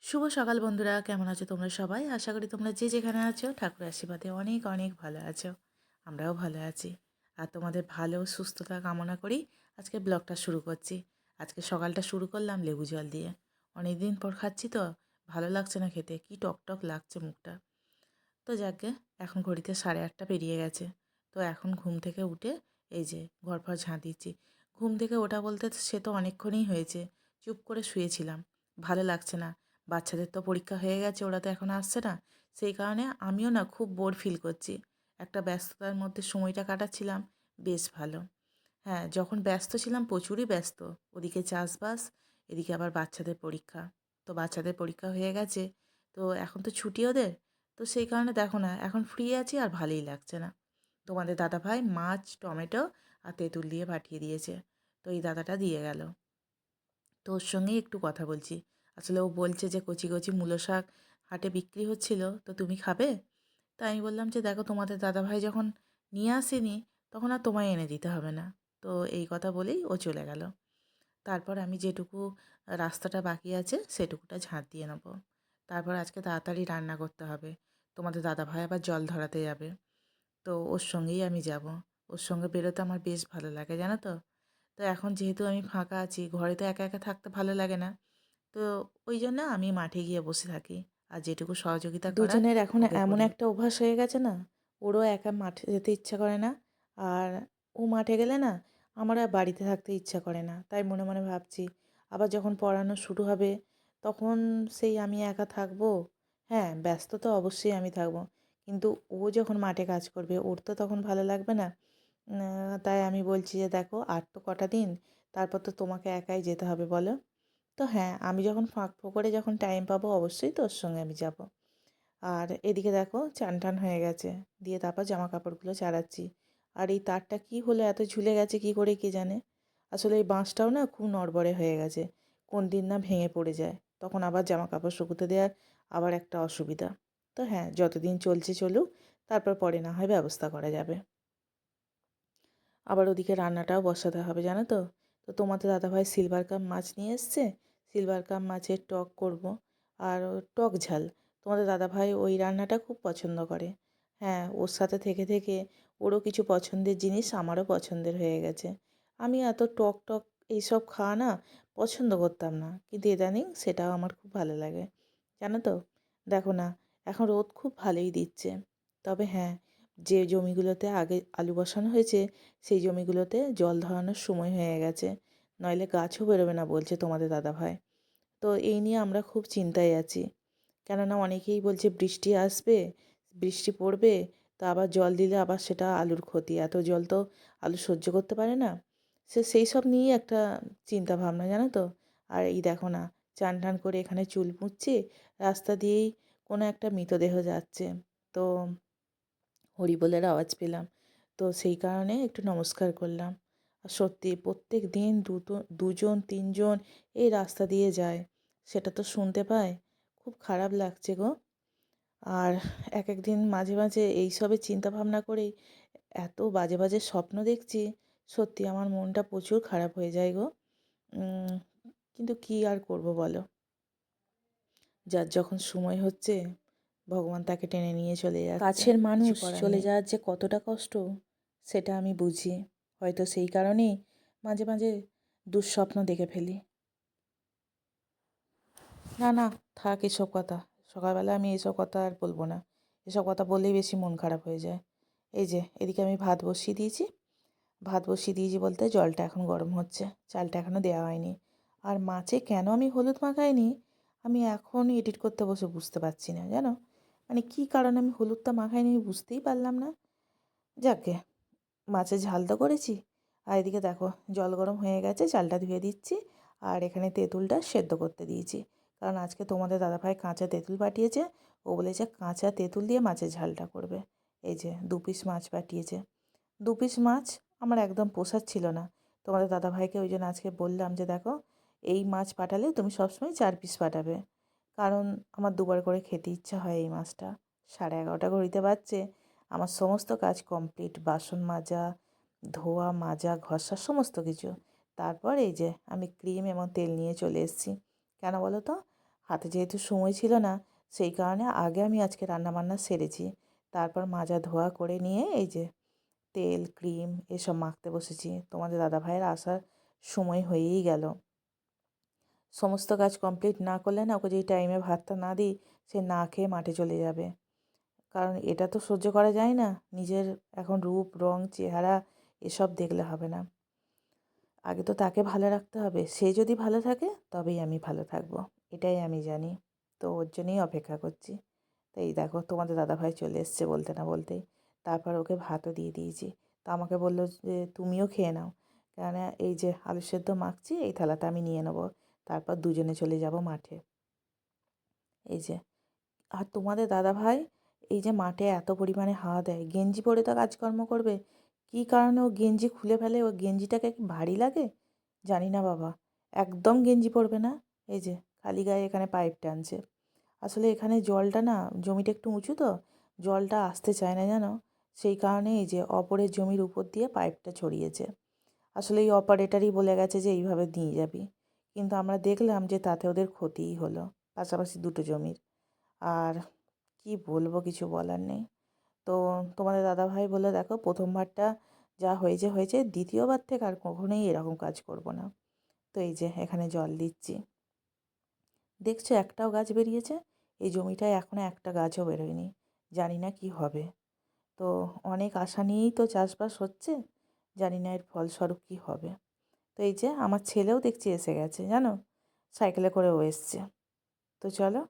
শুভ সকাল বন্ধুরা, কেমন আছো তোমরা সবাই? আশা করি তোমরা যে যেখানে আছো ঠাকুরের আশীর্বাদে অনেক অনেক ভালো আছো। আমরাও ভালো আছি। আর তোমাদের ভালো সুস্থতা কামনা করি আজকে ব্লগটা শুরু করছি। আজকে সকালটা শুরু করলাম লেবু জল দিয়ে। অনেক দিন পর খাচ্ছি তো ভালো লাগছে না খেতে, কি টক টক লাগছে মুখটা। তো যাকে এখন ঘড়িতে 8:30 পেরিয়ে গেছে। তো এখন ঘুম থেকে উঠে এই যে ঘর ফর ঝাঁট দিচ্ছি। ঘুম থেকে ওঠা বলতে সে তো অনেকক্ষণই হয়েছে। চুপ করে শুয়েছিলাম, ভালো লাগছে না। বাচ্চাদের তো পরীক্ষা হয়ে গেছে, ওরা তো এখন আসছে না। সেই কারণে আমিও না খুব বোর ফিল করছি। একটা ব্যস্ততার মধ্যে সময়টা কাটাচ্ছিলাম, বেশ ভালো। হ্যাঁ, যখন ব্যস্ত ছিলাম প্রচুরই ব্যস্ত। ওদিকে চাষবাস, এদিকে আবার বাচ্চাদের পরীক্ষা। তো বাচ্চাদের পরীক্ষা হয়ে গেছে, তো এখন তো ছুটি ওদের। তো সেই কারণে দেখো না এখন ফ্রি আছি আর ভালোই লাগছে না। তোমাদের দাদাভাই মাছ, টমেটো আর তেঁতুল দিয়ে পাঠিয়ে দিয়েছে। তো এই দাদাটা দিয়ে গেল। তো ওর সঙ্গেই একটু কথা বলছি। আসলে ও বলছে যে কচি কচি মূলো শাক হাটে বিক্রি হচ্ছিল, তো তুমি খাবে? তা আমি বললাম যে দেখো তোমাদের দাদাভাই যখন নিয়ে আসেনি তখন আর তোমায় এনে দিতে হবে না। তো এই কথা বলেই ও চলে গেল। তারপর আমি যেটুকু রাস্তাটা বাকি আছে সেটুকুটা ঝাঁট দিয়ে নেব। তারপর আজকে তাড়াতাড়ি রান্না করতে হবে। তোমাদের দাদাভাই আবার জল ধরাতে যাবে। তো ওর সঙ্গেই আমি যাব। ওর সঙ্গে বেরোতে আমার বেশ ভালো লাগে, জানো তো? তো এখন যেহেতু আমি ফাঁকা আছি, ঘরে তো একা একা থাকতে ভালো লাগে না। তো ওই জন্য আমি মাঠে গিয়ে বসে থাকি। আর যেটুকু সহযোগিতা করার দুজনের এখন ওকে এমন করি। একটা অভ্যাস হয়ে গেছে না, ওরও একা মাঠে যেতে ইচ্ছা করে না। আর ও মাঠে গেলে না, আমার আর বাড়িতে থাকতে ইচ্ছা করে না। তাই মনে মনে ভাবছি, আবার যখন পড়ানো শুরু হবে তখন সেই আমি একা থাকবো। হ্যাঁ, ব্যস্ত তো অবশ্যই আমি থাকবো, কিন্তু ও যখন মাঠে কাজ করবে ওর তো তখন ভালো লাগবে না। তাই আমি বলছি যে দেখো, আর তো কটা দিন, তারপর তো তোমাকে একাই যেতে হবে বলো। তো হ্যাঁ, আমি যখন ফাঁক ফোকরে যখন টাইম পাবো অবশ্যই তোর সঙ্গে আমি যাব। আর এদিকে দেখো চান টান হয়ে গেছে, দিয়ে তারপর জামা কাপড়গুলো চালাচ্ছি। আর এই তারটা কি হলো, এত ঝুলে গেছে কি করে কে জানে। আসলে এই বাঁশটাও না খুব নড়বড়ে হয়ে গেছে, কোন দিন না ভেঙে পড়ে যায়, তখন আবার জামা কাপড় শুকোতে দেওয়ার আবার একটা অসুবিধা। তো হ্যাঁ, যতদিন চলছে চলুক, তারপর পরে না হয় ব্যবস্থা করা যাবে। আবার ওদিকে রান্নাটাও বসাতে হবে জানো তো। তো তোমাদের দাদাভাই সিলভার কাপ মাছ নিয়ে এসছে, সিলভার কাপ মাছের টক করব। আর টক ঝাল, তোমাদের দাদাভাই ওই রান্নাটা খুব পছন্দ করে। হ্যাঁ, ওর সাথে থেকে থেকে ওরও কিছু পছন্দের জিনিস আমারও পছন্দের হয়ে গেছে। আমি এত টক টক এইসব খাওয়া না পছন্দ করতাম না, কিন্তু ইদানিং সেটাও আমার খুব ভালো লাগে জানো তো। দেখো না, এখন রোদ খুব ভালোই দিচ্ছে। তবে হ্যাঁ, যে জমিগুলোতে আগে আলু বসানো হয়েছে সেই জমিগুলোতে জল ধরানোর সময় হয়ে গেছে, নইলে গাছও বেরোবে না বলছে তোমাদের দাদাভাই। তো এই নিয়ে আমরা খুব চিন্তায় আছি, কেননা অনেকেই বলছে বৃষ্টি আসবে, বৃষ্টি পড়বে, তো আবার জল দিলে আবার সেটা আলুর ক্ষতি, এত জল তো আলু সহ্য করতে পারে না। সেই সব নিয়েই একটা চিন্তা ভাবনা জানো তো। আর এই দেখো না, চান টান করে এখানে চুল মুছছি, রাস্তা দিয়েই কোনো একটা মৃতদেহ যাচ্ছে। তো হরিবোলের আওয়াজ পেলাম, তো সেই কারণে একটু নমস্কার করলাম। আর সত্যি প্রত্যেক দিন দুজন তিনজন এই রাস্তা দিয়ে যায়, সেটা তো শুনতে পায়। খুব খারাপ লাগছে গো। আর এক এক দিন মাঝে মাঝে এইসবের চিন্তা ভাবনা করেই এত বাজে বাজে স্বপ্ন দেখছি, সত্যি আমার মনটা প্রচুর খারাপ হয়ে যায় গো। উম, কিন্তু কি আর করব বলো, যার যখন সময় হচ্ছে ভগবান তাকে টেনে নিয়ে চলে যাচ্ছে, কাছের কিছু মানুষ করার চলে নেই। যাওয়ার যে কতটা কষ্ট সেটা আমি বুঝি। হয়তো সেই কারণেই মাঝে মাঝে দুঃস্বপ্ন দেখে ফেলি। না না, থাক এসব কথা। সকালবেলা আমি এসব কথা আর বলবো না, এসব কথা বললেই বেশি মন খারাপ হয়ে যায়। এই যে এদিকে আমি ভাত বসিয়ে দিয়েছি, ভাত বসিয়ে দিয়েছি বলতে জলটা এখন গরম হচ্ছে, চালটা এখনও দেওয়া হয়নি। আর মাছে কেন আমি হলুদ মাখাইনি, আমি এখন এডিট করতে বসে বুঝতে পারছি না জানো। মানে কী কারণে আমি হলুদটা মাখাইনি আমি বুঝতেই পারলাম না। যাকগে, মাছের ঝাল তো করেছি। আর এদিকে দেখো জল গরম হয়ে গেছে, চালটা ধুয়ে দিচ্ছি। আর এখানে তেঁতুলটা সেদ্ধ করতে দিয়েছি, কারণ আজকে তোমাদের দাদাভাই কাঁচা তেঁতুল পাঠিয়েছে। ও বলেছে কাঁচা তেঁতুল দিয়ে মাছের ঝালটা করবে। এই যে 2 পিস মাছ পাঠিয়েছে। 2 পিস মাছ আমার একদম পোষাচ্ছিল না। তোমাদের দাদাভাইকে ওই জন্য আজকে বললাম যে দেখো, এই মাছ পাঠালে তুমি সবসময় 4 পিস পাঠাবে, কারণ আমার দুবার করে খেতে ইচ্ছা হয় এই মাছটা। 11:30 ঘড়িতে বাজছে, আমার সমস্ত কাজ কমপ্লিট, বাসন মাজা, ধোয়া মাজা ঘষা সমস্ত কিছু। তারপর এই যে আমি ক্রিম এবং তেল নিয়ে চলে এসেছি। কেন বলো তো, হাতে যেহেতু সময় ছিল না, সেই কারণে আগে আমি আজকে রান্নাবান্না সেরেছি। তারপর মাজা ধোয়া করে নিয়ে এই যে তেল, ক্রিম এসব মাখতে বসেছি। তোমাদের দাদাভাইয়ের আসার সময় হয়েই গেল। সমস্ত কাজ কমপ্লিট না করলে না, ওকে যদি টাইমে ভাতটা না দিই, সে না খেয়ে মাঠে চলে যাবে। কারণ এটা তো সহ্য করা যায় না। নিজের এখন রূপ, রং, চেহারা এসব দেখলে হবে না। আগে তো তাকে ভালো রাখতে হবে। সে যদি ভালো থাকে তবেই আমি ভালো থাকবো। এটাই আমি জানি। তো ওর জন্যই অপেক্ষা করছি। তো এই দেখো তোমাদের দাদাভাই চলে এসেছে বলতে না বলতেই। তারপর ওকে ভাতও দিয়ে দিয়েছি। তো আমাকে বলল যে, "তুমিও খেয়ে নাও।" কেননা এই যে আলু সেদ্ধ মাখছি, এই থালাটা আমি নিয়ে নেবো। তারপর দুজনে চলে যাব মাঠে। এই যে। আর তোমাদের দাদাভাই এই যে মাঠে এত পরিমাণে হাওয়া দেয়, গেঞ্জি পরে তো কাজকর্ম করবে। কী কারণে ও গেঞ্জি খুলে ফেলে? ও গেঞ্জিটাকে কি ভারী লাগে? জানি না বাবা। একদম গেঞ্জি পরবে না। এই যে খালি গায়ে এখানে পাইপ টানছে। আসলে এখানে জলটা না, জমিটা একটু উঁচু তো, জলটা আসতে চায় না জানো? সেই কারণে এই যে অপরের জমির উপর দিয়ে পাইপটা ছড়িয়েছে। আসলে এই অপারেটরই বলে গেছে যে এইভাবে নিয়ে যাবি। কিন্তু আমরা দেখলাম যে তাতে ওদের ক্ষতিই হলো, পাশাপাশি দুটো জমির। আর কি বলবো, কিছু বলার নেই। তো তোমাদের দাদাভাই বলল, "দেখো, ১ম বারটা যা হয়েছে হয়েছে, দ্বিতীয়বার থেকে আর কখনোই এরকম কাজ করব না।" তো এই যে এখানে জল দিচ্ছি। দেখছো একটাও গাছ বেরিয়েছে? এই জমিটায় এখনও একটা গাছও বেরোয়নি। জানি না কি হবে। তো অনেক আশা নিয়েই তো চাষবাস হচ্ছে। জানি না এর ফলস্বরূপ কী হবে। তো এই যে আমার ছেলেও দেখছি এসে গেছে জানো, সাইকেলে করে ও এসছে। তো চলো